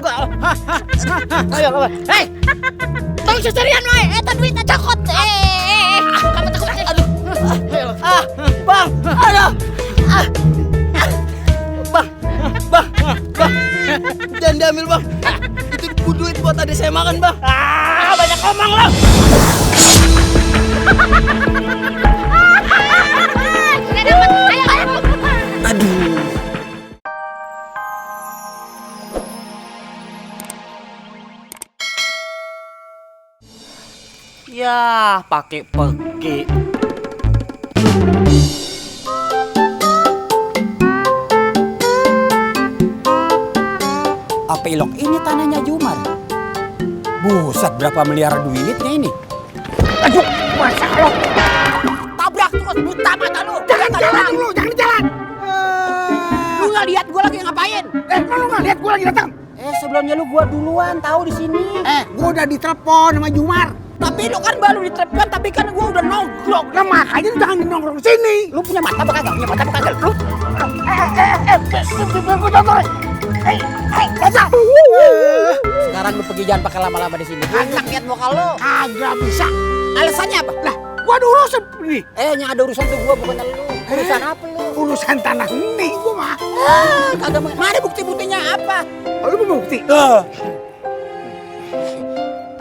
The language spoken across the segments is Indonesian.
gua. Ayo, hei. Tong seserian wae, eta duit cokot. Kamu takut. Aduh. Bang. Aduh. Bang. Jangan diambil, Bang. Itu duit buat tadi saya makan, Bang. Banyak omong lo. Udah dapat. Ayo. Aduh. Ya, pakai pergi. Apa ilok ini tanahnya Jumar? Buset, berapa miliar duitnya ini? Aduh, masa lo. Tabrak terus, buta mata lu. Jangan jalan lu, jangan jalan. Lu nggak lihat gua lagi ngapain? Lu nggak lihat gua lagi datang? Sebelumnya lu gua duluan tahu di sini. Gua udah ditelepon sama Jumar. Tapi lu kan baru ditelepon, tapi kan gua udah nongkrong. Nah makanya lu jangan nongkrong sini. Lu punya mata apa kagak? Punya mata apa kagak? Lu sekarang lu pergi, jangan pakai lama-lama di sini. Enak lihat muka lu. Kagak bisa. Alasannya apa? Lah, gua ada urusan nih. Yang ada urusan tuh gua, bukan lu. Urusan apa lu? Urusan tanah ini gua mah. Kagak mana bukti-buktinya apa? Lu mau bukti?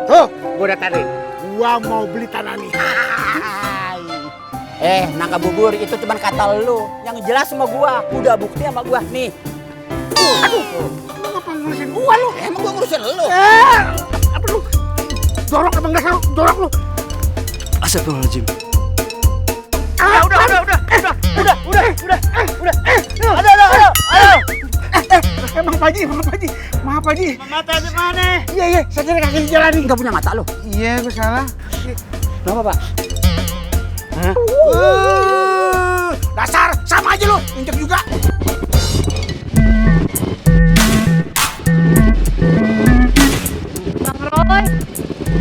Tuh, gua udah tadi. Gua mau beli tanah nih. Nangka bubur itu cuma kata lu. Yang jelas sama gua, udah bukti sama gua nih. Aduh, lu ngapa ngurusin gua lu? Emang gua ngurusin lu? Apa lu? Jorok emang dasar lu, jorok lu. Astagfirullahaladzim. Udah. Aduh. Emang Pak Haji. Maaf Pak Haji. Mata di mana? Iya, saya kira kaki jalan nih. Nggak punya mata lu? Iya, gua salah. Kenapa, Pak? Dasar, sama aja lu, injek juga. Bang Roy,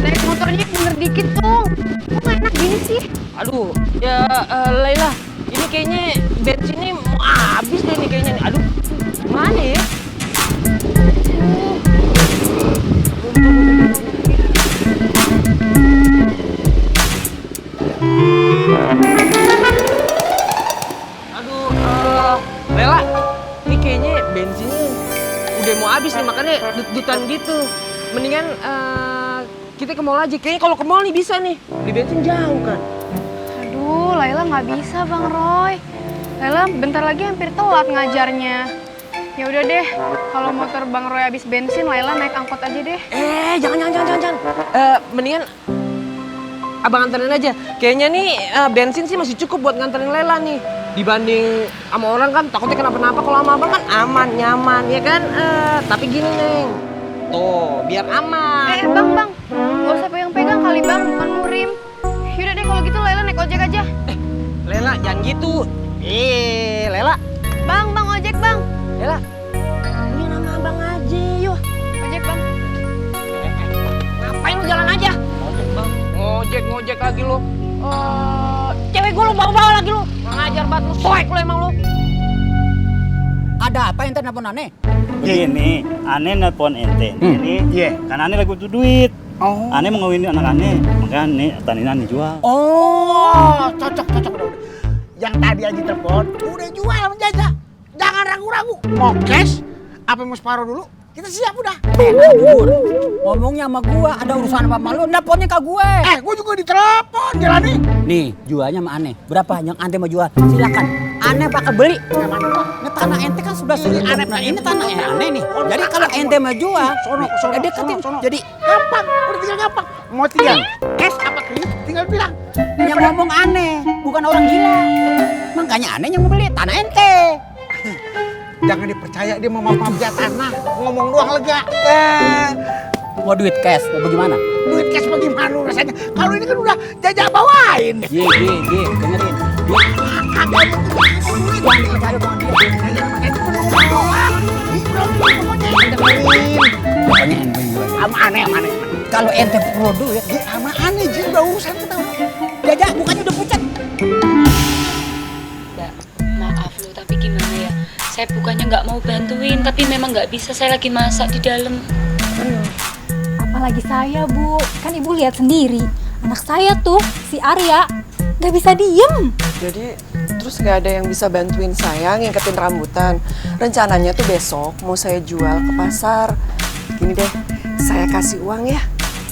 naik motornya bener dikit dong. Kok nggak enak gini sih? Aduh, ya Laila, ini kayaknya bensinnya mau habis deh nih kayaknya. Aduh, mana ya? Aduh, Laila, ini kayaknya bensinnya udah mau habis nih, makanya dut-dutan gitu. Mendingan kita ke mall aja. Kayaknya kalau ke mall nih bisa nih, beli bensin jauh kan. Aduh, Laila nggak bisa Bang Roy. Laila bentar lagi hampir telat ngajarnya. Ya udah deh, kalau motor Bang Roy habis bensin, Laila naik angkot aja deh. Jangan. Mendingan abang anterin aja. Kayaknya nih bensin sih masih cukup buat nganterin Lela nih. Dibanding sama orang kan takutnya kenapa-napa. Kalau sama abang kan aman, nyaman, ya kan? Tapi gini, Neng. Tuh, biar aman. Bang. Nggak usah pegang-pegang kali Bang, bukan murim. Yaudah deh kalau gitu Laila naik ojek aja. Lela, jangan gitu. Lela. Bang, ojek Bang. Lela. Ini nama abang aja, yuk. Ojek Bang. Ngapain lu jalan aja? Ngojek lagi lu. Cewek gue lu bawa-bawa lagi lu. Ngajar banget lu, soek lu emang lu. Ada apa yang nelpon aneh? Begini, aneh nelpon ente. Jadi, kan aneh lagi butuh duit. Aneh mau ngawinin anak aneh, makanya aneh tanahnya aneh jual. Cocok udah. Yang tadi aja telepon, udah jual sama Jaja. Jangan ragu-ragu. Mau cash? Apa mau separuh dulu? Kita siap udah. Ngomongnya sama gua, ada urusan apa sama lu? Nelponnya ke gue. Gua juga ditelepon jalan nih. Nih, jualnya sama aneh. Berapa yang ante mau jual? Silakan. Aneh bakal beli. Nah, tanah ente kan sudah sering aneh. Nah, ini tanah aneh nih. Jadi kalau ente mau jual, deketin. Jadi Gampang, udah tinggal gampang. Mau tinggal cash apa kredit, tinggal bilang. yang ngomong aneh, bukan orang gila. Makanya aneh yang mau beli tanah ente. Jangan dipercaya dia mau mafia tanah, ngomong doang lega. Mau duit cash, mau bagaimana? Duit cash bagaimana rasanya? Kalau ini kan udah Jaja bawain. Ye, dengerin. Jangan percaya sama dia. Pokoknya ente jual. Sama aneh. Kalau ente perlu duit, Sama aneh Ji, udah urusan kita. Jaja bukannya udah pucat. Mbak, maaf lu tapi gimana ya? Saya bukannya nggak mau bantuin, tapi memang nggak bisa. Saya lagi masak di dalam. Apalagi saya, Bu. Kan Ibu lihat sendiri. Anak saya tuh, si Arya, nggak bisa diem. Jadi terus nggak ada yang bisa bantuin saya ngingkatin rambutan. Rencananya tuh besok mau saya jual ke pasar. Gini deh, saya kasih uang ya.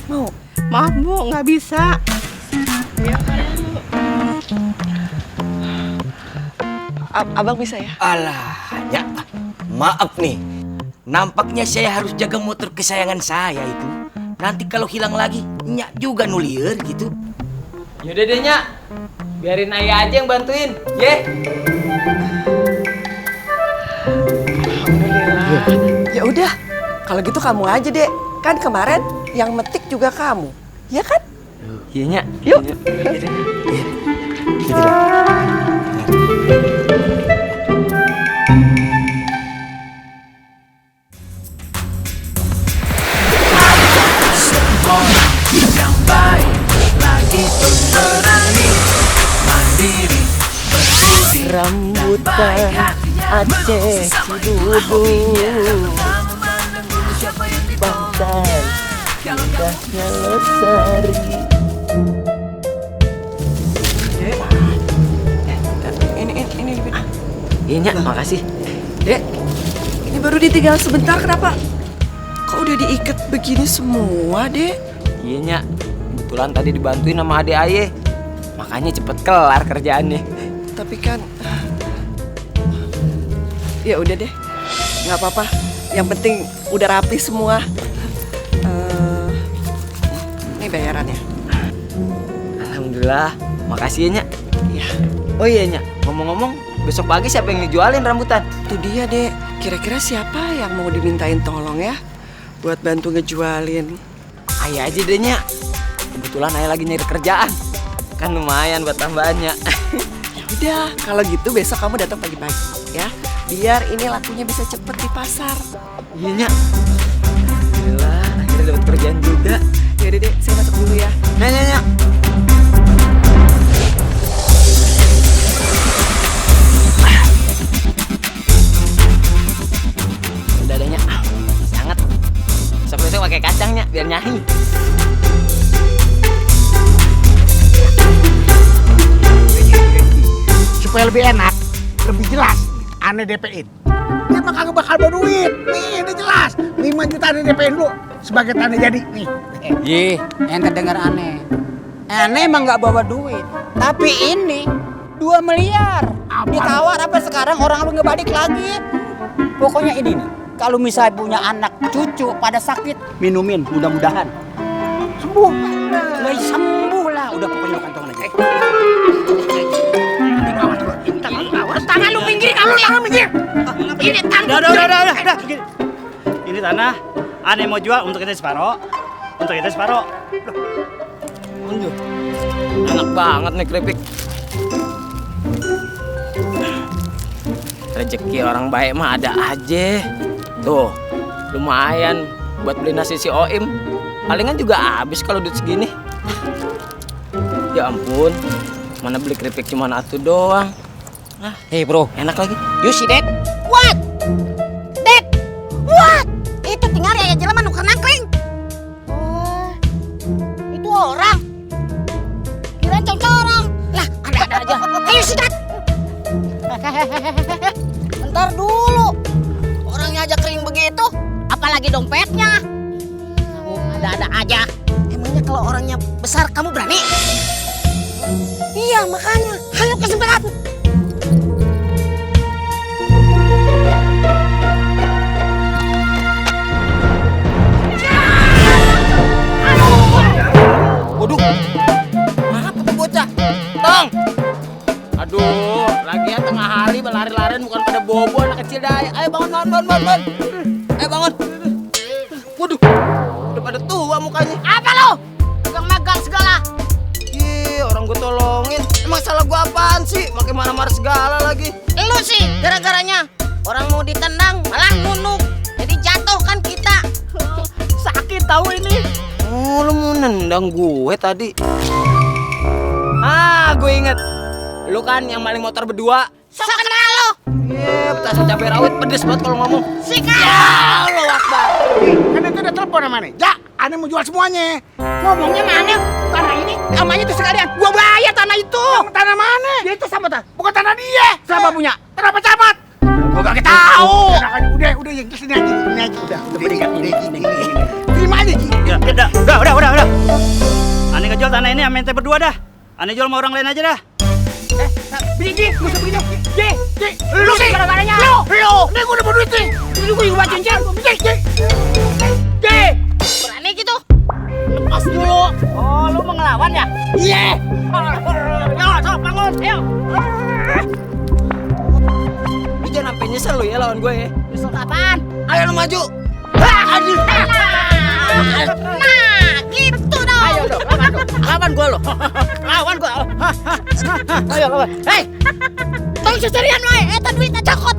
Mau? Maaf Bu, nggak bisa. Abang bisa ya? Alah, ya. Maaf nih. Nampaknya saya harus jaga motor kesayangan saya itu. Nanti kalau hilang lagi, Nyak juga nulir gitu. Yaudah deh Nyak, biarin Ayah aja yang bantuin, ye. Alhamdulillah. Ya udah, kalau gitu kamu aja deh. Kan kemarin yang metik juga kamu, ya kan? Iya Nyak. Yuk. Rambutan Aceh Cibudu, pantai indahnya Losari. Ini. Iya Nyak, makasih. Dek, ini baru ditinggal sebentar, kenapa? Kok udah diikat begini semua, Dek? Iya Nyak, kebetulan tadi dibantuin sama adik Ayah. Makanya cepet kelar kerjaannya. Tapi kan, ya udah deh, nggak apa-apa. Yang penting udah rapi semua. Ini bayarannya. Alhamdulillah, makasih ya Nyak. Iya. Oh iya Nyak, ngomong-ngomong, besok pagi siapa yang ngejualin rambutan? Itu dia deh. Kira-kira siapa yang mau dimintain tolong ya, buat bantu ngejualin? Ayah aja deh Nyak. Kebetulan Ayah lagi nyari kerjaan. Kan lumayan buat tambahannya. Udah, kalau gitu besok kamu datang pagi-pagi ya, biar ini lakunya bisa cepet di pasar. Iya Nyak. Alhamdulillah, akhirnya dapat kerjaan juga. Ya udah deh, saya masuk dulu ya. Nyak. Udah ada Nyak. Masih hangat. Besok-besok pakai kacangnya biar nyahi. Supaya lebih enak, lebih jelas, aneh DP-in. Dia mah kagak bakal bawa duit. Nih, ini jelas. 5 juta aneh DP-in dulu sebagai tanda jadi. Nih. Ye, ente dengar aneh. Aneh emang nggak bawa duit. Tapi ini 2 miliar. Ditawar apa sekarang orang lu nggak balik lagi. Pokoknya ini nih, kalau misalnya punya anak cucu pada sakit, minumin mudah-mudahan. Sembuh. Lah sembuh lah. Udah pokoknya lu kantongan aja. Tangan lu pinggir, kamu tangan pinggir. Ini tangan. Udah. Ini tanah, aneh mau jual untuk kita separoh. Untuk kita separoh. Enak banget nih keripik. Rezeki orang baik mah ada aja. Tuh, lumayan buat beli nasi si Oim. Palingan juga habis kalau duit segini. Ya ampun, mana beli keripik cuma atu doang. Hei bro, Enak lagi. you see that? What? Dek. What? Itu tinggal ya jelema nu nangkring. Oh. Itu orang. Kirain corong. Lah, ada aja. Ayo sidat. Bentar dulu. Orangnya aja kering begitu, apalagi dompetnya. Kamu ada-ada aja. Emangnya kalau orangnya besar kamu berani? Iya, makanya. Ayo kesempatan. Waduh, apa tuh bocah? Tong! Aduh, lagian tengah hari berlari-larian bukan pada bobo anak kecil dah. Ayo bangun. Ayo bangun. Waduh, udah pada tua mukanya. Apa lo? Pegang-megang segala. Ih, orang gue tolongin. Emang salah gue apaan sih? Makin marah-marah segala lagi. Lu sih gara-garanya. Orang mau ditendang malah nunduk. Jadi jatuh kan kita. Sakit tahu ini. Oh, lu mau nendang gue tadi. Gue inget. Lu kan yang maling motor berdua. Sok kenal lo. Iya, rasa cabai rawit pedes banget kalau ngomong. Sikat. Allahu Akbar. Kan itu udah telepon sama nih. Ja, Ane mau jual semuanya. Ngomongnya mana? Tanah ini namanya itu sekalian. Gua bayar tanah itu. Tanah mana? Ya itu sama tak? Bukan tanah dia. Siapa punya? Tanah pecamat. Gua gak tahu. Udah yang sini aja. Ini aja udah berikan ini. Terima aja, Ji. Ya, udah. Ane ngejual tanah ini sama ente berdua dah. Ane jual sama orang lain aja dah. Biji, gua usah begini. Ji, lu sih. Lu. Ini gua udah mau duit nih. Ini gua yang bawa cincin. Ji. Berani gitu. Lepas dulu. Oh, lu mau ngelawan ya? Iya. Yo, sok bangun. Ayo. Lu jangan sampai nyesel lu ya lawan gue ya. Nyesel kapan? Ayo lu maju. Aduh. Nah, gitu dong. Ayo dong, lawan gua lo. Lawan gua. Ayo lawan. Hei. Tolong seserian lo, eta duitnya cokot.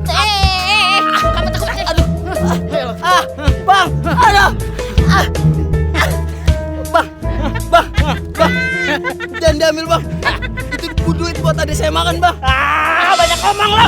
Kamu takut. Aduh. Bang, aduh. Bang. Jangan diambil, Bang. Itu duit buat tadi saya makan, Bang. Banyak omong lo.